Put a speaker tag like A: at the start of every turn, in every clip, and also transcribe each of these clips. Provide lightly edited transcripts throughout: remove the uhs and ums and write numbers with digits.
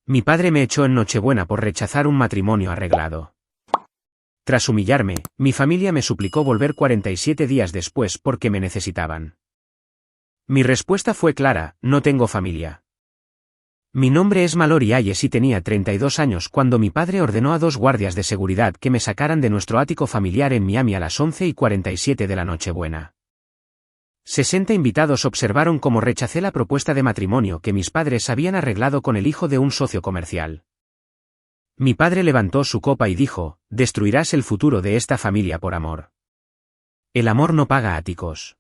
A: Mi padre me echó en Nochebuena por rechazar un matrimonio arreglado. Tras humillarme, mi familia me suplicó volver 47 días después porque me necesitaban. Mi respuesta fue clara: no tengo familia. Mi nombre es Mallory Hayes y tenía 32 años cuando mi padre ordenó a 2 guardias de seguridad que me sacaran de nuestro ático familiar en Miami a las 11:47 de la Nochebuena. 60 invitados observaron cómo rechacé la propuesta de matrimonio que mis padres habían arreglado con el hijo de un socio comercial. Mi padre levantó su copa y dijo: destruirás el futuro de esta familia por amor. El amor no paga áticos.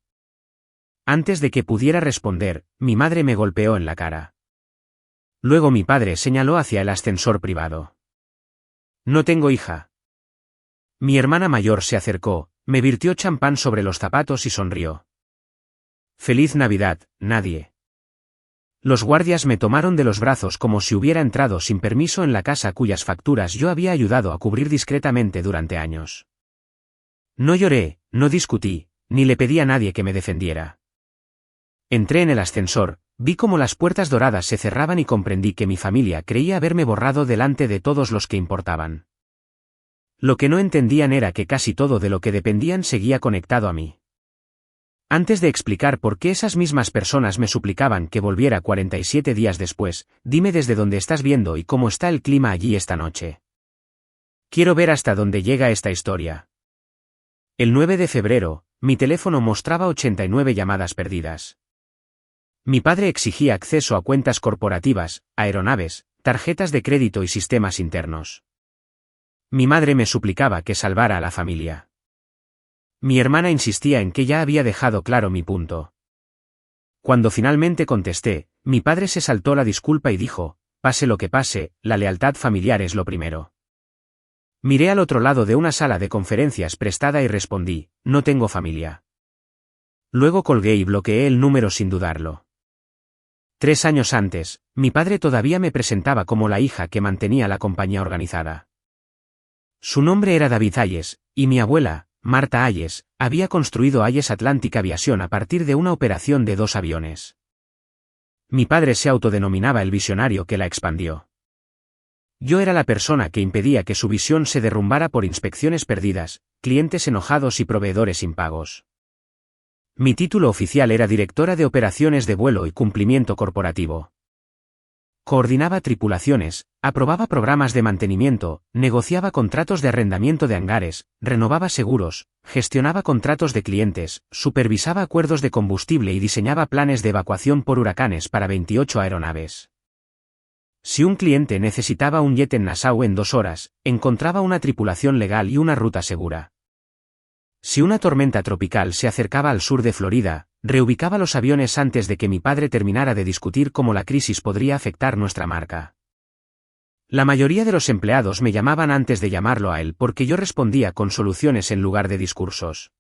A: Antes de que pudiera responder, mi madre me golpeó en la cara. Luego mi padre señaló hacia el ascensor privado. No tengo hija. Mi hermana mayor se acercó, me virtió champán sobre los zapatos y sonrió. Feliz Navidad, nadie. Los guardias me tomaron de los brazos como si hubiera entrado sin permiso en la casa cuyas facturas yo había ayudado a cubrir discretamente durante años. No lloré, no discutí, ni le pedí a nadie que me defendiera. Entré en el ascensor, vi cómo las puertas doradas se cerraban y comprendí que mi familia creía haberme borrado delante de todos los que importaban. Lo que no entendían era que casi todo de lo que dependían seguía conectado a mí. Antes de explicar por qué esas mismas personas me suplicaban que volviera 47 días después, dime desde dónde estás viendo y cómo está el clima allí esta noche. Quiero ver hasta dónde llega esta historia. El 9 de febrero, mi teléfono mostraba 89 llamadas perdidas. Mi padre exigía acceso a cuentas corporativas, aeronaves, tarjetas de crédito y sistemas internos. Mi madre me suplicaba que salvara a la familia. Mi hermana insistía en que ya había dejado claro mi punto. Cuando finalmente contesté, mi padre se saltó la disculpa y dijo: pase lo que pase, la lealtad familiar es lo primero. Miré al otro lado de una sala de conferencias prestada y respondí: no tengo familia. Luego colgué y bloqueé el número sin dudarlo. 3 años antes, mi padre todavía me presentaba como la hija que mantenía la compañía organizada. Su nombre era David Hayes, y mi abuela, Marta Hayes, había construido Hayes Atlantic Aviation a partir de una operación de 2 aviones. Mi padre se autodenominaba el visionario que la expandió. Yo era la persona que impedía que su visión se derrumbara por inspecciones perdidas, clientes enojados y proveedores impagos. Mi título oficial era directora de operaciones de vuelo y cumplimiento corporativo. Coordinaba tripulaciones, aprobaba programas de mantenimiento, negociaba contratos de arrendamiento de hangares, renovaba seguros, gestionaba contratos de clientes, supervisaba acuerdos de combustible y diseñaba planes de evacuación por huracanes para 28 aeronaves. Si un cliente necesitaba un jet en Nassau en 2 horas, encontraba una tripulación legal y una ruta segura. Si una tormenta tropical se acercaba al sur de Florida, reubicaba los aviones antes de que mi padre terminara de discutir cómo la crisis podría afectar nuestra marca. La mayoría de los empleados me llamaban antes de llamarlo a él porque yo respondía con soluciones en lugar de discursos.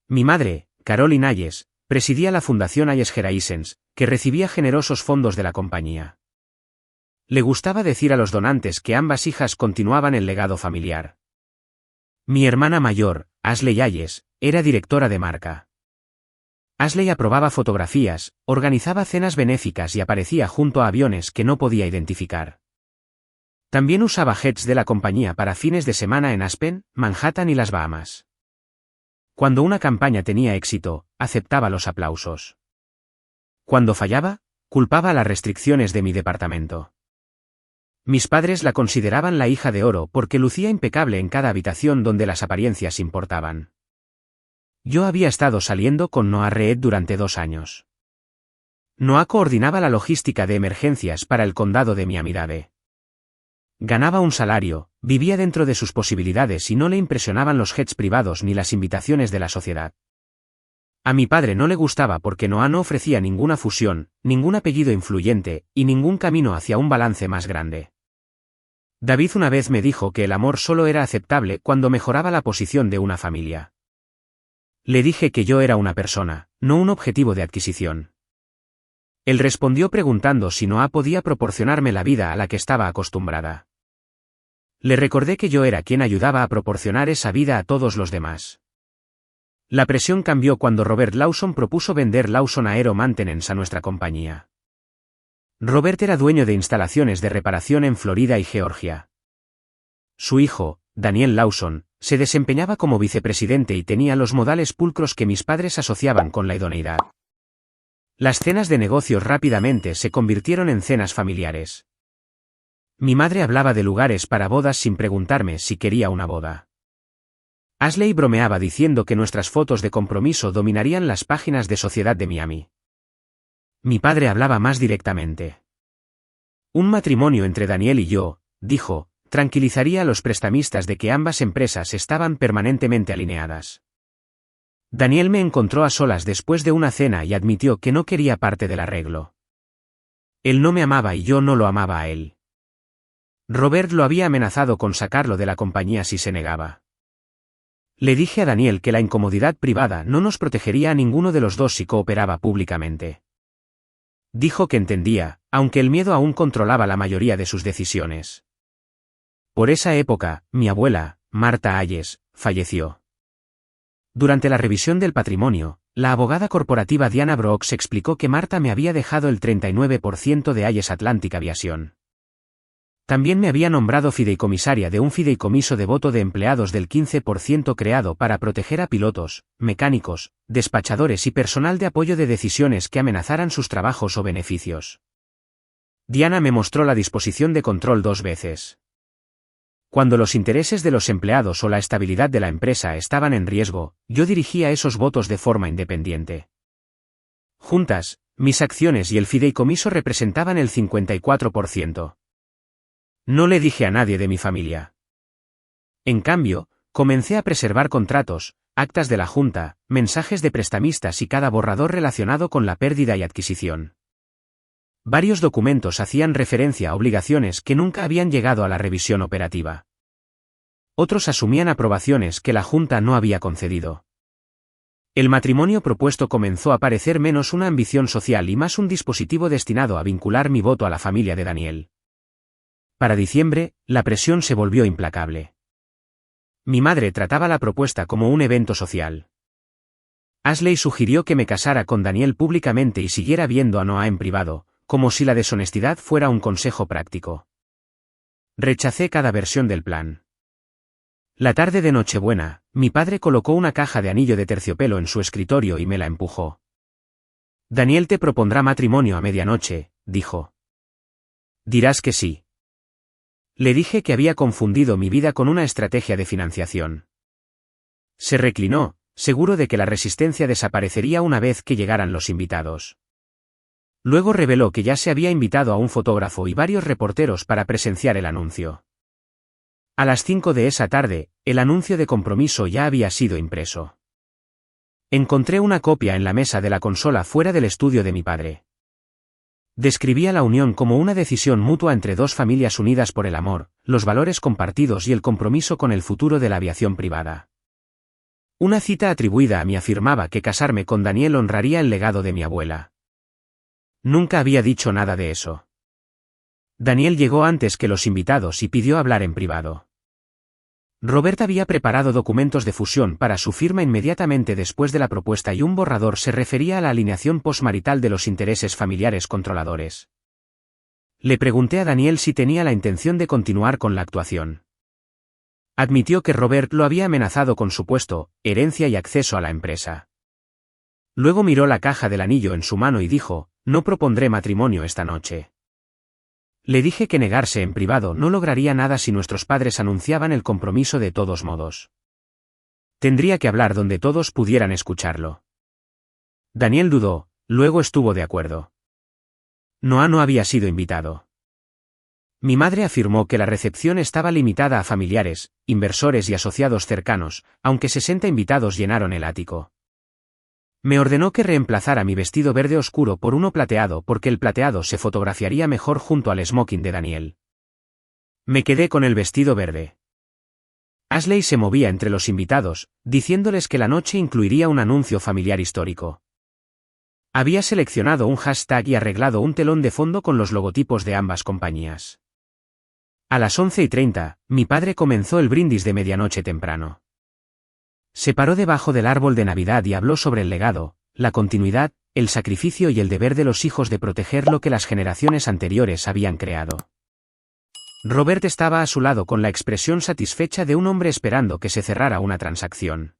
A: Mi madre, Caroline Hayes, presidía la Fundación Hayes Geraisens, que recibía generosos fondos de la compañía. Le gustaba decir a los donantes que ambas hijas continuaban el legado familiar. Mi hermana mayor, Ashley Hayes, era directora de marca. Ashley aprobaba fotografías, organizaba cenas benéficas y aparecía junto a aviones que no podía identificar. También usaba jets de la compañía para fines de semana en Aspen, Manhattan y las Bahamas. Cuando una campaña tenía éxito, aceptaba los aplausos. Cuando fallaba, culpaba las restricciones de mi departamento. Mis padres la consideraban la hija de oro porque lucía impecable en cada habitación donde las apariencias importaban. Yo había estado saliendo con Noah Reed durante 2 años. Noah coordinaba la logística de emergencias para el condado de Miami-Dade. Ganaba un salario, vivía dentro de sus posibilidades y no le impresionaban los jets privados ni las invitaciones de la sociedad. A mi padre no le gustaba porque Noah no ofrecía ninguna fusión, ningún apellido influyente, y ningún camino hacia un balance más grande. David una vez me dijo que el amor solo era aceptable cuando mejoraba la posición de una familia. Le dije que yo era una persona, no un objetivo de adquisición. Él respondió preguntando si Noah podía proporcionarme la vida a la que estaba acostumbrada. Le recordé que yo era quien ayudaba a proporcionar esa vida a todos los demás. La presión cambió cuando Robert Lawson propuso vender Lawson Aero Maintenance a nuestra compañía. Robert era dueño de instalaciones de reparación en Florida y Georgia. Su hijo, Daniel Lawson, se desempeñaba como vicepresidente y tenía los modales pulcros que mis padres asociaban con la idoneidad. Las cenas de negocios rápidamente se convirtieron en cenas familiares. Mi madre hablaba de lugares para bodas sin preguntarme si quería una boda. Ashley bromeaba diciendo que nuestras fotos de compromiso dominarían las páginas de Sociedad de Miami. Mi padre hablaba más directamente. Un matrimonio entre Daniel y yo, dijo, tranquilizaría a los prestamistas de que ambas empresas estaban permanentemente alineadas. Daniel me encontró a solas después de una cena y admitió que no quería parte del arreglo. Él no me amaba y yo no lo amaba a él. Robert lo había amenazado con sacarlo de la compañía si se negaba. Le dije a Daniel que la incomodidad privada no nos protegería a ninguno de los dos si cooperaba públicamente. Dijo que entendía, aunque el miedo aún controlaba la mayoría de sus decisiones. Por esa época, mi abuela, Marta Ayes, falleció. Durante la revisión del patrimonio, la abogada corporativa Diana Brooks explicó que Marta me había dejado el 39% de Ayes Atlantic Aviation. También me había nombrado fideicomisaria de un fideicomiso de voto de empleados del 15% creado para proteger a pilotos, mecánicos, despachadores y personal de apoyo de decisiones que amenazaran sus trabajos o beneficios. Diana me mostró la disposición de control 2 veces. Cuando los intereses de los empleados o la estabilidad de la empresa estaban en riesgo, yo dirigía esos votos de forma independiente. Juntas, mis acciones y el fideicomiso representaban el 54%. No le dije a nadie de mi familia. En cambio, comencé a preservar contratos, actas de la junta, mensajes de prestamistas y cada borrador relacionado con la pérdida y adquisición. Varios documentos hacían referencia a obligaciones que nunca habían llegado a la revisión operativa. Otros asumían aprobaciones que la junta no había concedido. El matrimonio propuesto comenzó a parecer menos una ambición social y más un dispositivo destinado a vincular mi voto a la familia de Daniel. Para diciembre, la presión se volvió implacable. Mi madre trataba la propuesta como un evento social. Ashley sugirió que me casara con Daniel públicamente y siguiera viendo a Noah en privado, como si la deshonestidad fuera un consejo práctico. Rechacé cada versión del plan. La tarde de Nochebuena, mi padre colocó una caja de anillo de terciopelo en su escritorio y me la empujó. Daniel te propondrá matrimonio a medianoche, dijo. Dirás que sí. Le dije que había confundido mi vida con una estrategia de financiación. Se reclinó, seguro de que la resistencia desaparecería una vez que llegaran los invitados. Luego reveló que ya se había invitado a un fotógrafo y varios reporteros para presenciar el anuncio. A las 5 de esa tarde, el anuncio de compromiso ya había sido impreso. Encontré una copia en la mesa de la consola fuera del estudio de mi padre. Describía la unión como una decisión mutua entre dos familias unidas por el amor, los valores compartidos y el compromiso con el futuro de la aviación privada. Una cita atribuida a mí afirmaba que casarme con Daniel honraría el legado de mi abuela. Nunca había dicho nada de eso. Daniel llegó antes que los invitados y pidió hablar en privado. Robert había preparado documentos de fusión para su firma inmediatamente después de la propuesta y un borrador se refería a la alineación postmarital de los intereses familiares controladores. Le pregunté a Daniel si tenía la intención de continuar con la actuación. Admitió que Robert lo había amenazado con su puesto, herencia y acceso a la empresa. Luego miró la caja del anillo en su mano y dijo, no propondré matrimonio esta noche. Le dije que negarse en privado no lograría nada si nuestros padres anunciaban el compromiso de todos modos. Tendría que hablar donde todos pudieran escucharlo. Daniel dudó, luego estuvo de acuerdo. Noah no había sido invitado. Mi madre afirmó que la recepción estaba limitada a familiares, inversores y asociados cercanos, aunque 60 invitados llenaron el ático. Me ordenó que reemplazara mi vestido verde oscuro por uno plateado porque el plateado se fotografiaría mejor junto al smoking de Daniel. Me quedé con el vestido verde. Ashley se movía entre los invitados, diciéndoles que la noche incluiría un anuncio familiar histórico. Había seleccionado un hashtag y arreglado un telón de fondo con los logotipos de ambas compañías. A las 11:30, mi padre comenzó el brindis de medianoche temprano. Se paró debajo del árbol de Navidad y habló sobre el legado, la continuidad, el sacrificio y el deber de los hijos de proteger lo que las generaciones anteriores habían creado. Robert estaba a su lado con la expresión satisfecha de un hombre esperando que se cerrara una transacción.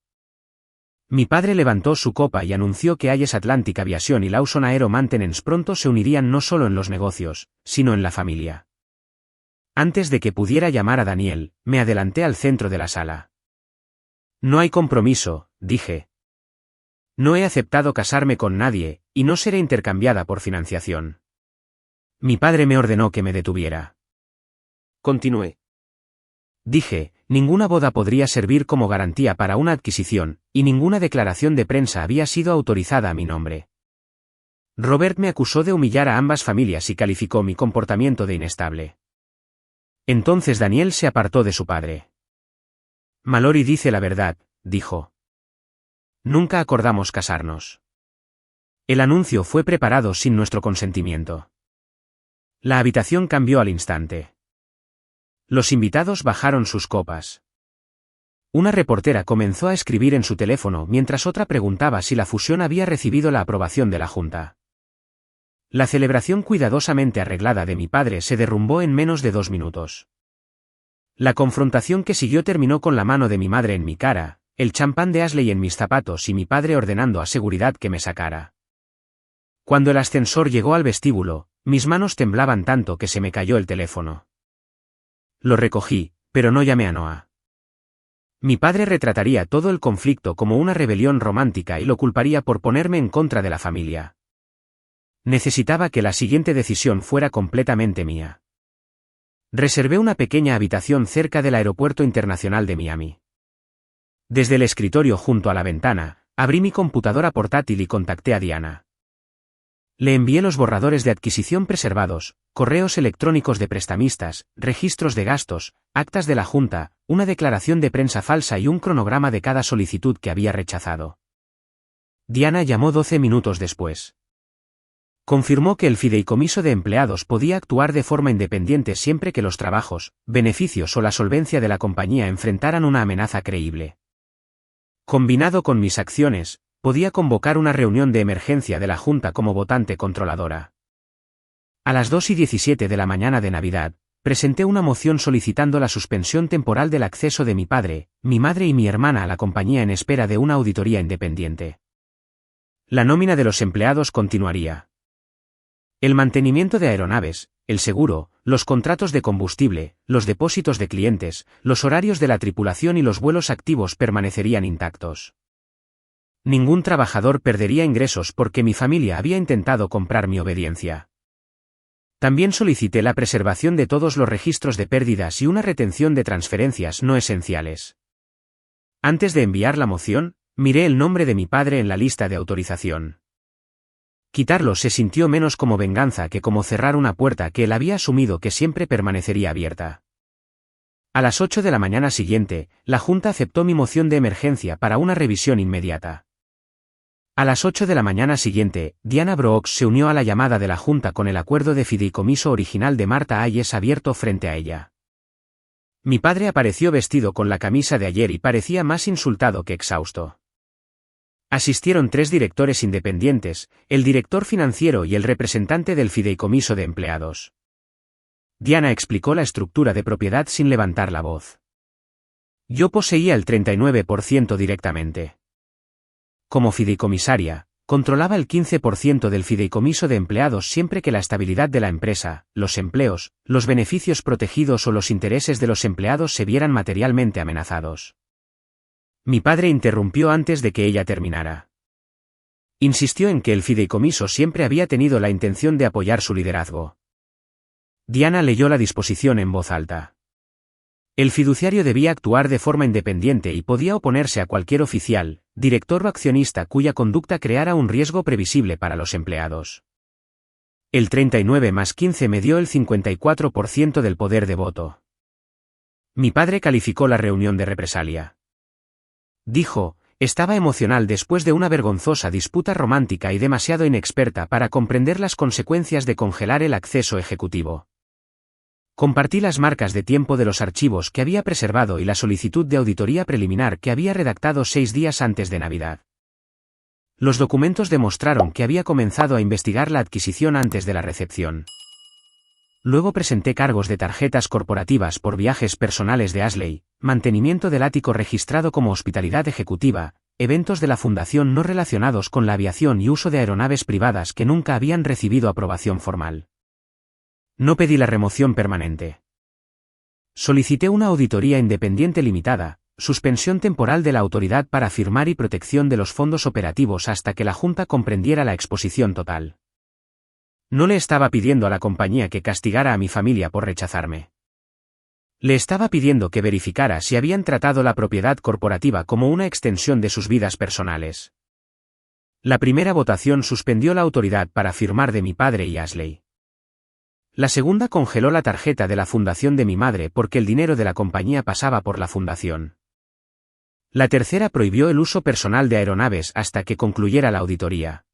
A: Mi padre levantó su copa y anunció que Hayes Atlantic Aviation y Lawson Aero Maintenance pronto se unirían no solo en los negocios, sino en la familia. Antes de que pudiera llamar a Daniel, me adelanté al centro de la sala. No hay compromiso, dije. No he aceptado casarme con nadie, y no seré intercambiada por financiación. Mi padre me ordenó que me detuviera. Continué. Dije, ninguna boda podría servir como garantía para una adquisición, y ninguna declaración de prensa había sido autorizada a mi nombre. Robert me acusó de humillar a ambas familias y calificó mi comportamiento de inestable. Entonces Daniel se apartó de su padre. Mallory dice la verdad, dijo. Nunca acordamos casarnos. El anuncio fue preparado sin nuestro consentimiento. La habitación cambió al instante. Los invitados bajaron sus copas. Una reportera comenzó a escribir en su teléfono mientras otra preguntaba si la fusión había recibido la aprobación de la Junta. La celebración cuidadosamente arreglada de mi padre se derrumbó en menos de 2 minutos. La confrontación que siguió terminó con la mano de mi madre en mi cara, el champán de Ashley en mis zapatos y mi padre ordenando a seguridad que me sacara. Cuando el ascensor llegó al vestíbulo, mis manos temblaban tanto que se me cayó el teléfono. Lo recogí, pero no llamé a Noah. Mi padre retrataría todo el conflicto como una rebelión romántica y lo culparía por ponerme en contra de la familia. Necesitaba que la siguiente decisión fuera completamente mía. Reservé una pequeña habitación cerca del Aeropuerto Internacional de Miami. Desde el escritorio junto a la ventana, abrí mi computadora portátil y contacté a Diana. Le envié los borradores de adquisición preservados, correos electrónicos de prestamistas, registros de gastos, actas de la Junta, una declaración de prensa falsa y un cronograma de cada solicitud que había rechazado. Diana llamó 12 minutos después. Confirmó que el fideicomiso de empleados podía actuar de forma independiente siempre que los trabajos, beneficios o la solvencia de la compañía enfrentaran una amenaza creíble. Combinado con mis acciones, podía convocar una reunión de emergencia de la Junta como votante controladora. A las 2:17 de la mañana de Navidad, presenté una moción solicitando la suspensión temporal del acceso de mi padre, mi madre y mi hermana a la compañía en espera de una auditoría independiente. La nómina de los empleados continuaría. El mantenimiento de aeronaves, el seguro, los contratos de combustible, los depósitos de clientes, los horarios de la tripulación y los vuelos activos permanecerían intactos. Ningún trabajador perdería ingresos porque mi familia había intentado comprar mi obediencia. También solicité la preservación de todos los registros de pérdidas y una retención de transferencias no esenciales. Antes de enviar la moción, miré el nombre de mi padre en la lista de autorización. Quitarlo se sintió menos como venganza que como cerrar una puerta que él había asumido que siempre permanecería abierta. A las 8 de la mañana siguiente, la Junta aceptó mi moción de emergencia para una revisión inmediata. A las 8 de la mañana siguiente, Diana Brooks se unió a la llamada de la Junta con el acuerdo de fideicomiso original de Martha Hayes abierto frente a ella. Mi padre apareció vestido con la camisa de ayer y parecía más insultado que exhausto. Asistieron 3 directores independientes, el director financiero y el representante del fideicomiso de empleados. Diana explicó la estructura de propiedad sin levantar la voz. Yo poseía el 39% directamente. Como fideicomisaria, controlaba el 15% del fideicomiso de empleados siempre que la estabilidad de la empresa, los empleos, los beneficios protegidos o los intereses de los empleados se vieran materialmente amenazados. Mi padre interrumpió antes de que ella terminara. Insistió en que el fideicomiso siempre había tenido la intención de apoyar su liderazgo. Diana leyó la disposición en voz alta. El fiduciario debía actuar de forma independiente y podía oponerse a cualquier oficial, director o accionista cuya conducta creara un riesgo previsible para los empleados. El 39 más 15 me dio el 54% del poder de voto. Mi padre calificó la reunión de represalia. Dijo, estaba emocional después de una vergonzosa disputa romántica y demasiado inexperta para comprender las consecuencias de congelar el acceso ejecutivo. Compartí las marcas de tiempo de los archivos que había preservado y la solicitud de auditoría preliminar que había redactado 6 días antes de Navidad. Los documentos demostraron que había comenzado a investigar la adquisición antes de la recepción. Luego presenté cargos de tarjetas corporativas por viajes personales de Ashley, mantenimiento del ático registrado como hospitalidad ejecutiva, eventos de la fundación no relacionados con la aviación y uso de aeronaves privadas que nunca habían recibido aprobación formal. No pedí la remoción permanente. Solicité una auditoría independiente limitada, suspensión temporal de la autoridad para firmar y protección de los fondos operativos hasta que la Junta comprendiera la exposición total. No le estaba pidiendo a la compañía que castigara a mi familia por rechazarme. Le estaba pidiendo que verificara si habían tratado la propiedad corporativa como una extensión de sus vidas personales. La primera votación suspendió la autoridad para firmar de mi padre y Ashley. La segunda congeló la tarjeta de la fundación de mi madre porque el dinero de la compañía pasaba por la fundación. La tercera prohibió el uso personal de aeronaves hasta que concluyera la auditoría.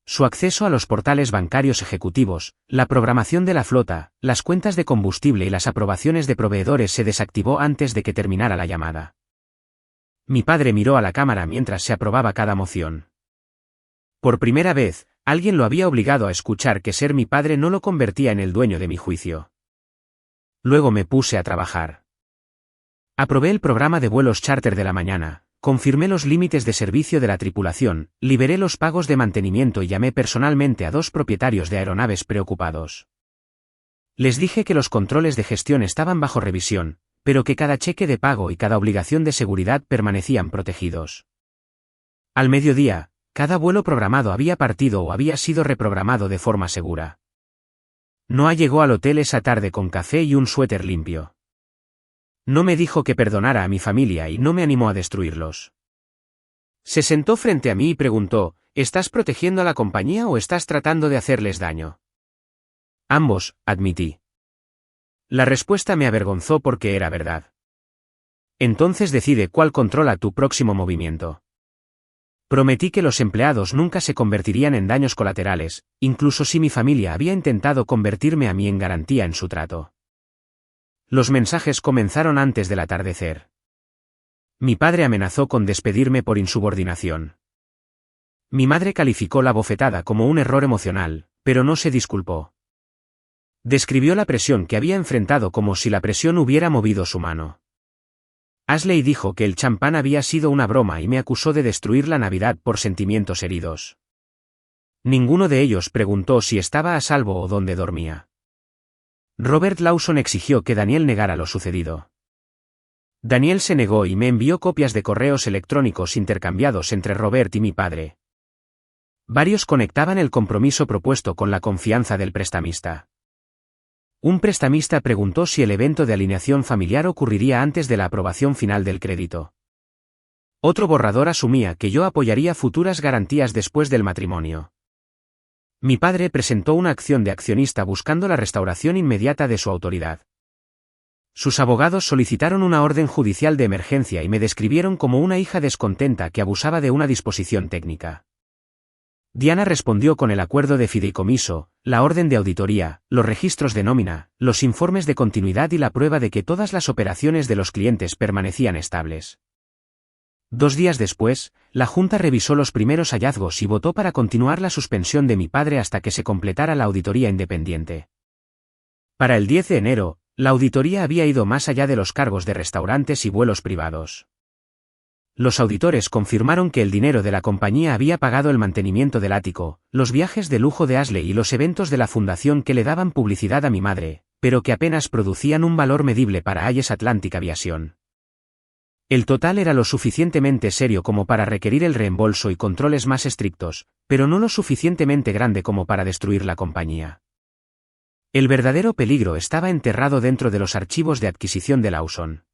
A: Su acceso a los portales bancarios ejecutivos, la programación de la flota, las cuentas de combustible y las aprobaciones de proveedores se desactivó antes de que terminara la llamada. Mi padre miró a la cámara mientras se aprobaba cada moción. Por primera vez, alguien lo había obligado a escuchar que ser mi padre no lo convertía en el dueño de mi juicio. Luego me puse a trabajar. Aprobé el programa de vuelos charter de la mañana. Confirmé los límites de servicio de la tripulación, liberé los pagos de mantenimiento y llamé personalmente a 2 propietarios de aeronaves preocupados. Les dije que los controles de gestión estaban bajo revisión, pero que cada cheque de pago y cada obligación de seguridad permanecían protegidos. Al mediodía, cada vuelo programado había partido o había sido reprogramado de forma segura. Noah llegó al hotel esa tarde con café y un suéter limpio. No me dijo que perdonara a mi familia y no me animó a destruirlos. Se sentó frente a mí y preguntó, ¿estás protegiendo a la compañía o estás tratando de hacerles daño? Ambos, admití. La respuesta me avergonzó porque era verdad. Entonces decide cuál controla tu próximo movimiento. Prometí que los empleados nunca se convertirían en daños colaterales, incluso si mi familia había intentado convertirme a mí en garantía en su trato. Los mensajes comenzaron antes del atardecer. Mi padre amenazó con despedirme por insubordinación. Mi madre calificó la bofetada como un error emocional, pero no se disculpó. Describió la presión que había enfrentado como si la presión hubiera movido su mano. Ashley dijo que el champán había sido una broma y me acusó de destruir la Navidad por sentimientos heridos. Ninguno de ellos preguntó si estaba a salvo o dónde dormía. Robert Lawson exigió que Daniel negara lo sucedido. Daniel se negó y me envió copias de correos electrónicos intercambiados entre Robert y mi padre. Varios conectaban el compromiso propuesto con la confianza del prestamista. Un prestamista preguntó si el evento de alineación familiar ocurriría antes de la aprobación final del crédito. Otro borrador asumía que yo apoyaría futuras garantías después del matrimonio. Mi padre presentó una acción de accionista buscando la restauración inmediata de su autoridad. Sus abogados solicitaron una orden judicial de emergencia y me describieron como una hija descontenta que abusaba de una disposición técnica. Diana respondió con el acuerdo de fideicomiso, la orden de auditoría, los registros de nómina, los informes de continuidad y la prueba de que todas las operaciones de los clientes permanecían estables. 2 días después, la Junta revisó los primeros hallazgos y votó para continuar la suspensión de mi padre hasta que se completara la auditoría independiente. Para el 10 de enero, la auditoría había ido más allá de los cargos de restaurantes y vuelos privados. Los auditores confirmaron que el dinero de la compañía había pagado el mantenimiento del ático, los viajes de lujo de Ashley y los eventos de la fundación que le daban publicidad a mi madre, pero que apenas producían un valor medible para Ayes Atlantic Aviation. El total era lo suficientemente serio como para requerir el reembolso y controles más estrictos, pero no lo suficientemente grande como para destruir la compañía. El verdadero peligro estaba enterrado dentro de los archivos de adquisición de Lawson.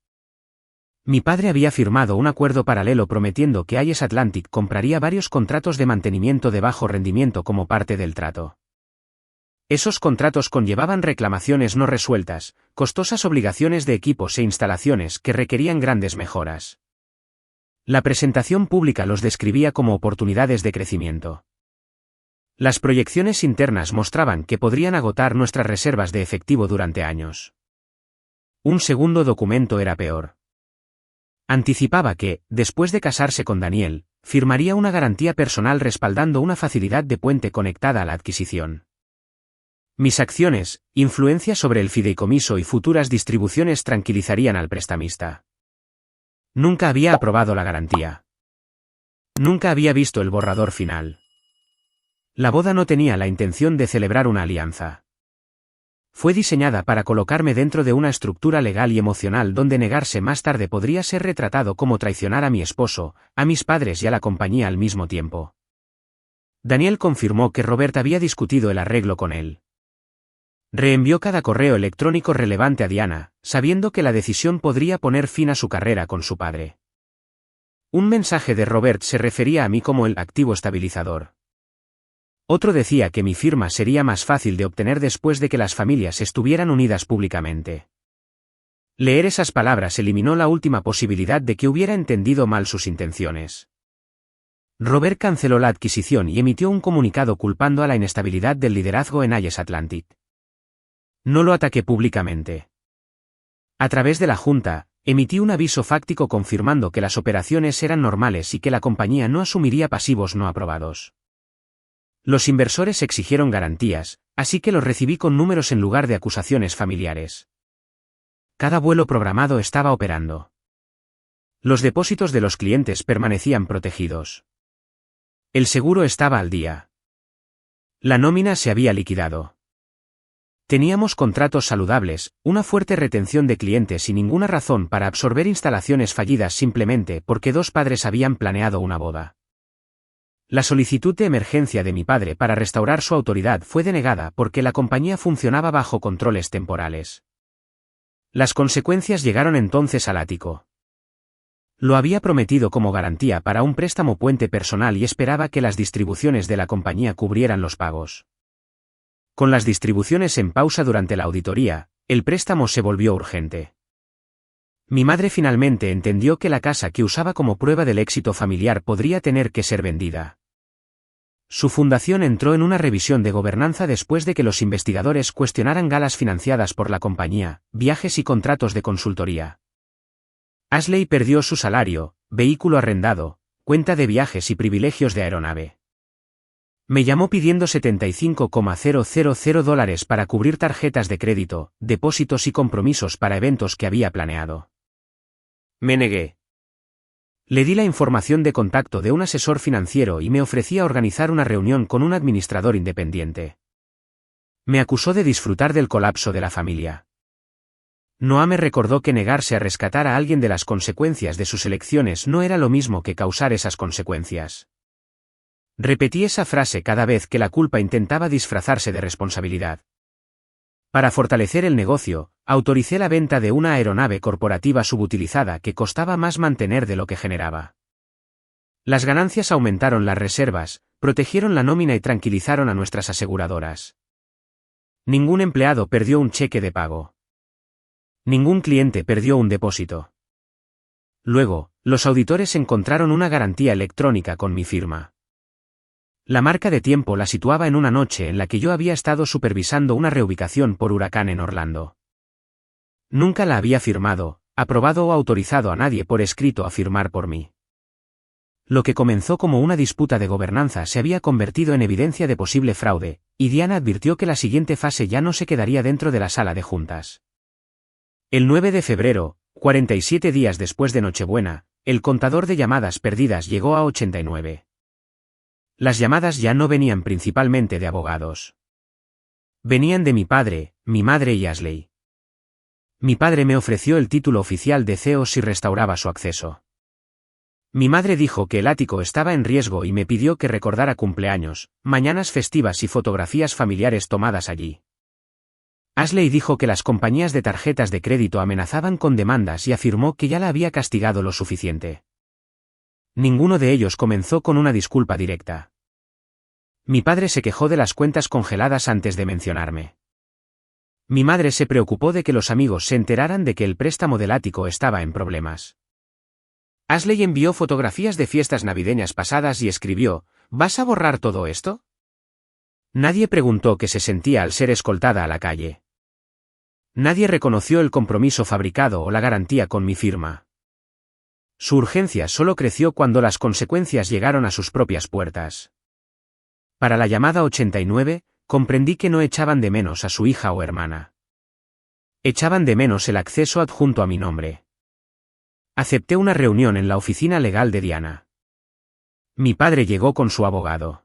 A: Mi padre había firmado un acuerdo paralelo prometiendo que Ayes Atlantic compraría varios contratos de mantenimiento de bajo rendimiento como parte del trato. Esos contratos conllevaban reclamaciones no resueltas, costosas obligaciones de equipos e instalaciones que requerían grandes mejoras. La presentación pública los describía como oportunidades de crecimiento. Las proyecciones internas mostraban que podrían agotar nuestras reservas de efectivo durante años. Un segundo documento era peor. Anticipaba que, después de casarse con Daniel, firmaría una garantía personal respaldando una facilidad de puente conectada a la adquisición. Mis acciones, influencia sobre el fideicomiso y futuras distribuciones tranquilizarían al prestamista. Nunca había aprobado la garantía. Nunca había visto el borrador final. La boda no tenía la intención de celebrar una alianza. Fue diseñada para colocarme dentro de una estructura legal y emocional donde negarse más tarde podría ser retratado como traicionar a mi esposo, a mis padres y a la compañía al mismo tiempo. Daniel confirmó que Robert había discutido el arreglo con él. Reenvió cada correo electrónico relevante a Diana, sabiendo que la decisión podría poner fin a su carrera con su padre. Un mensaje de Robert se refería a mí como el activo estabilizador. Otro decía que mi firma sería más fácil de obtener después de que las familias estuvieran unidas públicamente. Leer esas palabras eliminó la última posibilidad de que hubiera entendido mal sus intenciones. Robert canceló la adquisición y emitió un comunicado culpando a la inestabilidad del liderazgo en Ayes Atlantic. No lo ataqué públicamente. A través de la Junta, emití un aviso fáctico confirmando que las operaciones eran normales y que la compañía no asumiría pasivos no aprobados. Los inversores exigieron garantías, así que los recibí con números en lugar de acusaciones familiares. Cada vuelo programado estaba operando. Los depósitos de los clientes permanecían protegidos. El seguro estaba al día. La nómina se había liquidado. Teníamos contratos saludables, una fuerte retención de clientes y ninguna razón para absorber instalaciones fallidas simplemente porque dos padres habían planeado una boda. La solicitud de emergencia de mi padre para restaurar su autoridad fue denegada porque la compañía funcionaba bajo controles temporales. Las consecuencias llegaron entonces al ático. Lo había prometido como garantía para un préstamo puente personal y esperaba que las distribuciones de la compañía cubrieran los pagos. Con las distribuciones en pausa durante la auditoría, el préstamo se volvió urgente. Mi madre finalmente entendió que la casa que usaba como prueba del éxito familiar podría tener que ser vendida. Su fundación entró en una revisión de gobernanza después de que los investigadores cuestionaran galas financiadas por la compañía, viajes y contratos de consultoría. Ashley perdió su salario, vehículo arrendado, cuenta de viajes y privilegios de aeronave. Me llamó pidiendo $70,000 para cubrir tarjetas de crédito, depósitos y compromisos para eventos que había planeado. Me negué. Le di la información de contacto de un asesor financiero y me ofrecía organizar una reunión con un administrador independiente. Me acusó de disfrutar del colapso de la familia. Noah me recordó que negarse a rescatar a alguien de las consecuencias de sus elecciones no era lo mismo que causar esas consecuencias. Repetí esa frase cada vez que la culpa intentaba disfrazarse de responsabilidad. Para fortalecer el negocio, autoricé la venta de una aeronave corporativa subutilizada que costaba más mantener de lo que generaba. Las ganancias aumentaron las reservas, protegieron la nómina y tranquilizaron a nuestras aseguradoras. Ningún empleado perdió un cheque de pago. Ningún cliente perdió un depósito. Luego, los auditores encontraron una garantía electrónica con mi firma. La marca de tiempo la situaba en una noche en la que yo había estado supervisando una reubicación por huracán en Orlando. Nunca la había firmado, aprobado o autorizado a nadie por escrito a firmar por mí. Lo que comenzó como una disputa de gobernanza se había convertido en evidencia de posible fraude, y Diana advirtió que la siguiente fase ya no se quedaría dentro de la sala de juntas. El 9 de febrero, 47 días después de Nochebuena, el contador de llamadas perdidas llegó a 89. Las llamadas ya no venían principalmente de abogados. Venían de mi padre, mi madre y Ashley. Mi padre me ofreció el título oficial de CEO si restauraba su acceso. Mi madre dijo que el ático estaba en riesgo y me pidió que recordara cumpleaños, mañanas festivas y fotografías familiares tomadas allí. Ashley dijo que las compañías de tarjetas de crédito amenazaban con demandas y afirmó que ya la había castigado lo suficiente. Ninguno de ellos comenzó con una disculpa directa. Mi padre se quejó de las cuentas congeladas antes de mencionarme. Mi madre se preocupó de que los amigos se enteraran de que el préstamo del ático estaba en problemas. Ashley envió fotografías de fiestas navideñas pasadas y escribió: ¿vas a borrar todo esto? Nadie preguntó qué se sentía al ser escoltada a la calle. Nadie reconoció el compromiso fabricado o la garantía con mi firma. Su urgencia solo creció cuando las consecuencias llegaron a sus propias puertas. Para la llamada 89, comprendí que no echaban de menos a su hija o hermana. Echaban de menos el acceso adjunto a mi nombre. Acepté una reunión en la oficina legal de Diana. Mi padre llegó con su abogado.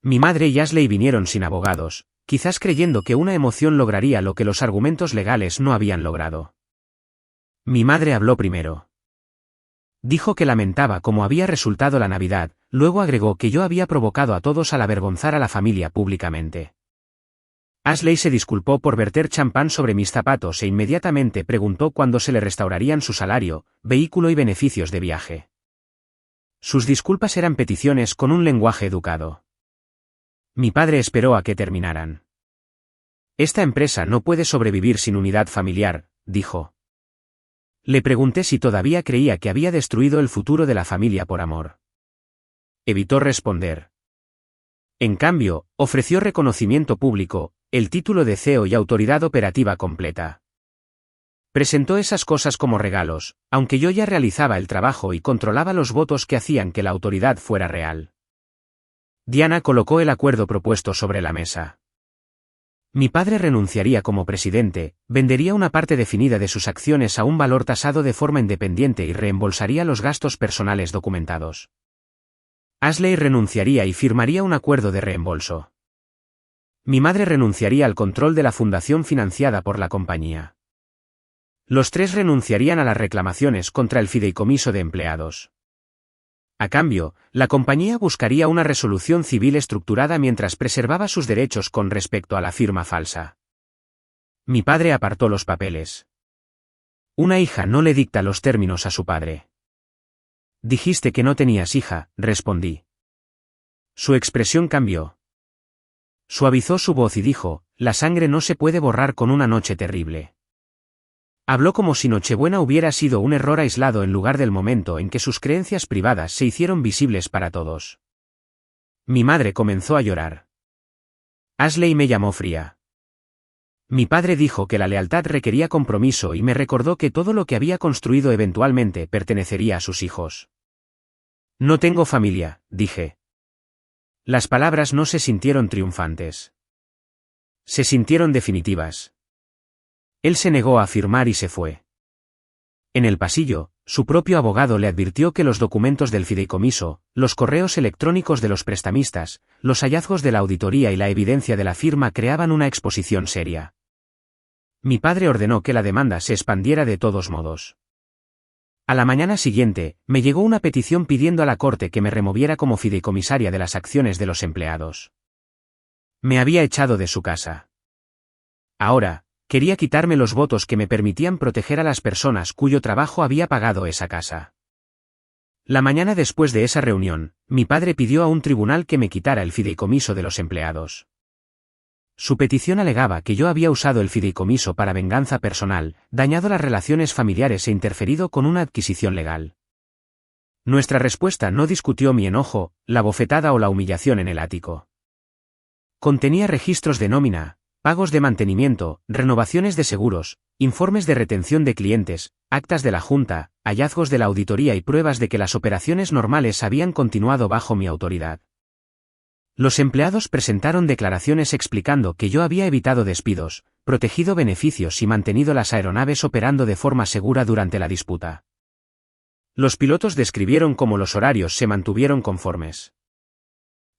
A: Mi madre y Ashley vinieron sin abogados, quizás creyendo que una emoción lograría lo que los argumentos legales no habían logrado. Mi madre habló primero. Dijo que lamentaba cómo había resultado la Navidad, luego agregó que yo había provocado a todos al avergonzar a la familia públicamente. Ashley se disculpó por verter champán sobre mis zapatos e inmediatamente preguntó cuándo se le restaurarían su salario, vehículo y beneficios de viaje. Sus disculpas eran peticiones con un lenguaje educado. Mi padre esperó a que terminaran. Esta empresa no puede sobrevivir sin unidad familiar, dijo. Le pregunté si todavía creía que había destruido el futuro de la familia por amor. Evitó responder. En cambio, ofreció reconocimiento público, el título de CEO y autoridad operativa completa. Presentó esas cosas como regalos, aunque yo ya realizaba el trabajo y controlaba los votos que hacían que la autoridad fuera real. Diana colocó el acuerdo propuesto sobre la mesa. Mi padre renunciaría como presidente, vendería una parte definida de sus acciones a un valor tasado de forma independiente y reembolsaría los gastos personales documentados. Ashley renunciaría y firmaría un acuerdo de reembolso. Mi madre renunciaría al control de la fundación financiada por la compañía. Los tres renunciarían a las reclamaciones contra el fideicomiso de empleados. A cambio, la compañía buscaría una resolución civil estructurada mientras preservaba sus derechos con respecto a la firma falsa. Mi padre apartó los papeles. Una hija no le dicta los términos a su padre. Dijiste que no tenías hija, respondí. Su expresión cambió. Suavizó su voz y dijo, la sangre no se puede borrar con una noche terrible. Habló como si Nochebuena hubiera sido un error aislado en lugar del momento en que sus creencias privadas se hicieron visibles para todos. Mi madre comenzó a llorar. Ashley me llamó fría. Mi padre dijo que la lealtad requería compromiso y me recordó que todo lo que había construido eventualmente pertenecería a sus hijos. No tengo familia, dije. Las palabras no se sintieron triunfantes. Se sintieron definitivas. Él se negó a firmar y se fue. En el pasillo, su propio abogado le advirtió que los documentos del fideicomiso, los correos electrónicos de los prestamistas, los hallazgos de la auditoría y la evidencia de la firma creaban una exposición seria. Mi padre ordenó que la demanda se expandiera de todos modos. A la mañana siguiente, me llegó una petición pidiendo a la corte que me removiera como fideicomisaria de las acciones de los empleados. Me había echado de su casa. Ahora, quería quitarme los votos que me permitían proteger a las personas cuyo trabajo había pagado esa casa. La mañana después de esa reunión, mi padre pidió a un tribunal que me quitara el fideicomiso de los empleados. Su petición alegaba que yo había usado el fideicomiso para venganza personal, dañado las relaciones familiares e interferido con una adquisición legal. Nuestra respuesta no discutió mi enojo, la bofetada o la humillación en el ático. Contenía registros de nómina, pagos de mantenimiento, renovaciones de seguros, informes de retención de clientes, actas de la junta, hallazgos de la auditoría y pruebas de que las operaciones normales habían continuado bajo mi autoridad. Los empleados presentaron declaraciones explicando que yo había evitado despidos, protegido beneficios y mantenido las aeronaves operando de forma segura durante la disputa. Los pilotos describieron cómo los horarios se mantuvieron conformes.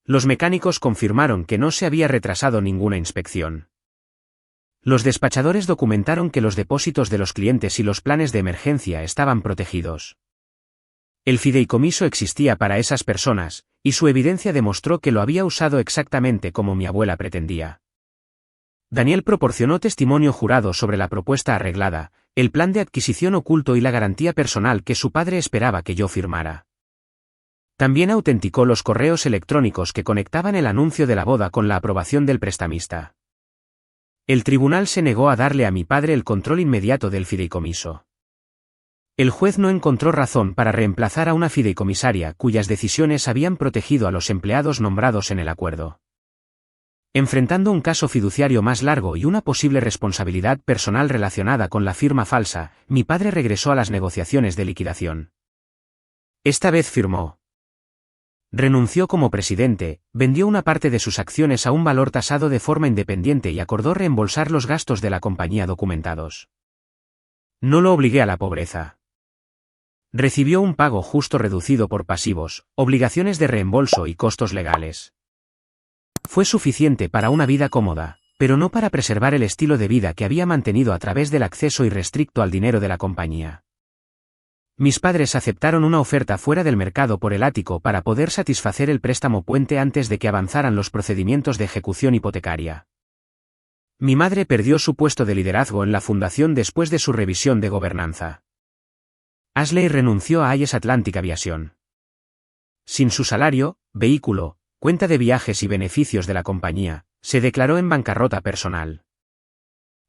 A: Los mecánicos confirmaron que no se había retrasado ninguna inspección. Los despachadores documentaron que los depósitos de los clientes y los planes de emergencia estaban protegidos. El fideicomiso existía para esas personas, y su evidencia demostró que lo había usado exactamente como mi abuela pretendía. Daniel proporcionó testimonio jurado sobre la propuesta arreglada, el plan de adquisición oculto y la garantía personal que su padre esperaba que yo firmara. También autenticó los correos electrónicos que conectaban el anuncio de la boda con la aprobación del prestamista. El tribunal se negó a darle a mi padre el control inmediato del fideicomiso. El juez no encontró razón para reemplazar a una fideicomisaria cuyas decisiones habían protegido a los empleados nombrados en el acuerdo. Enfrentando un caso fiduciario más largo y una posible responsabilidad personal relacionada con la firma falsa, mi padre regresó a las negociaciones de liquidación. Esta vez firmó. Renunció como presidente, vendió una parte de sus acciones a un valor tasado de forma independiente y acordó reembolsar los gastos de la compañía documentados. No lo obligué a la pobreza. Recibió un pago justo reducido por pasivos, obligaciones de reembolso y costos legales. Fue suficiente para una vida cómoda, pero no para preservar el estilo de vida que había mantenido a través del acceso irrestricto al dinero de la compañía. Mis padres aceptaron una oferta fuera del mercado por el ático para poder satisfacer el préstamo puente antes de que avanzaran los procedimientos de ejecución hipotecaria. Mi madre perdió su puesto de liderazgo en la fundación después de su revisión de gobernanza. Ashley renunció a Ayes Atlantic Aviation. Sin su salario, vehículo, cuenta de viajes y beneficios de la compañía, se declaró en bancarrota personal.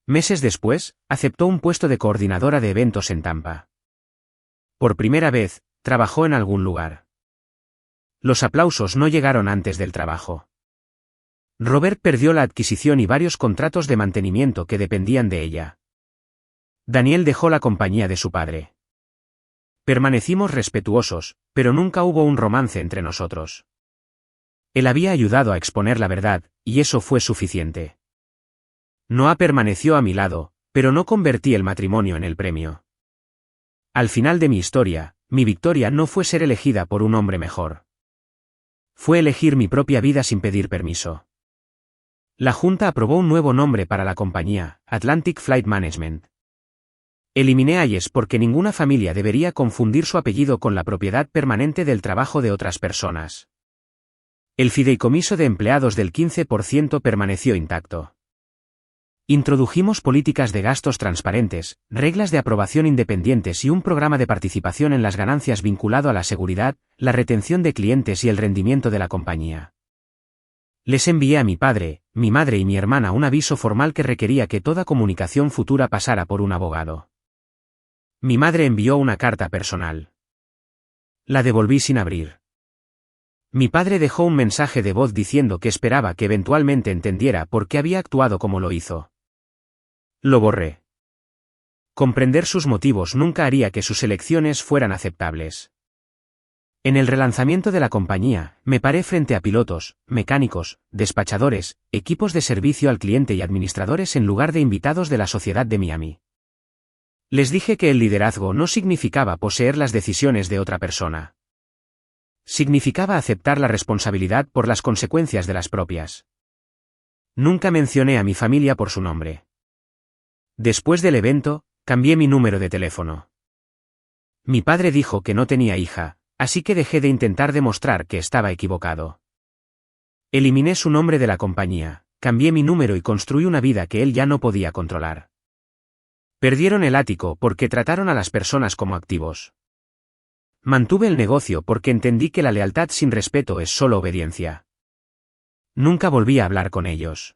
A: Meses después, aceptó un puesto de coordinadora de eventos en Tampa. Por primera vez, trabajó en algún lugar. Los aplausos no llegaron antes del trabajo. Robert perdió la adquisición y varios contratos de mantenimiento que dependían de ella. Daniel dejó la compañía de su padre. Permanecimos respetuosos, pero nunca hubo un romance entre nosotros. Él había ayudado a exponer la verdad, y eso fue suficiente. Noah permaneció a mi lado, pero no convertí el matrimonio en el premio. Al final de mi historia, mi victoria no fue ser elegida por un hombre mejor. Fue elegir mi propia vida sin pedir permiso. La Junta aprobó un nuevo nombre para la compañía, Atlantic Flight Management. Eliminé Ayes porque ninguna familia debería confundir su apellido con la propiedad permanente del trabajo de otras personas. El fideicomiso de empleados del 15% permaneció intacto. Introdujimos políticas de gastos transparentes, reglas de aprobación independientes y un programa de participación en las ganancias vinculado a la seguridad, la retención de clientes y el rendimiento de la compañía. Les envié a mi padre, mi madre y mi hermana un aviso formal que requería que toda comunicación futura pasara por un abogado. Mi madre envió una carta personal. La devolví sin abrir. Mi padre dejó un mensaje de voz diciendo que esperaba que eventualmente entendiera por qué había actuado como lo hizo. Lo borré. Comprender sus motivos nunca haría que sus elecciones fueran aceptables. En el relanzamiento de la compañía, me paré frente a pilotos, mecánicos, despachadores, equipos de servicio al cliente y administradores en lugar de invitados de la sociedad de Miami. Les dije que el liderazgo no significaba poseer las decisiones de otra persona. Significaba aceptar la responsabilidad por las consecuencias de las propias. Nunca mencioné a mi familia por su nombre. Después del evento, cambié mi número de teléfono. Mi padre dijo que no tenía hija, así que dejé de intentar demostrar que estaba equivocado. Eliminé su nombre de la compañía, cambié mi número y construí una vida que él ya no podía controlar. Perdieron el ático porque trataron a las personas como activos. Mantuve el negocio porque entendí que la lealtad sin respeto es solo obediencia. Nunca volví a hablar con ellos.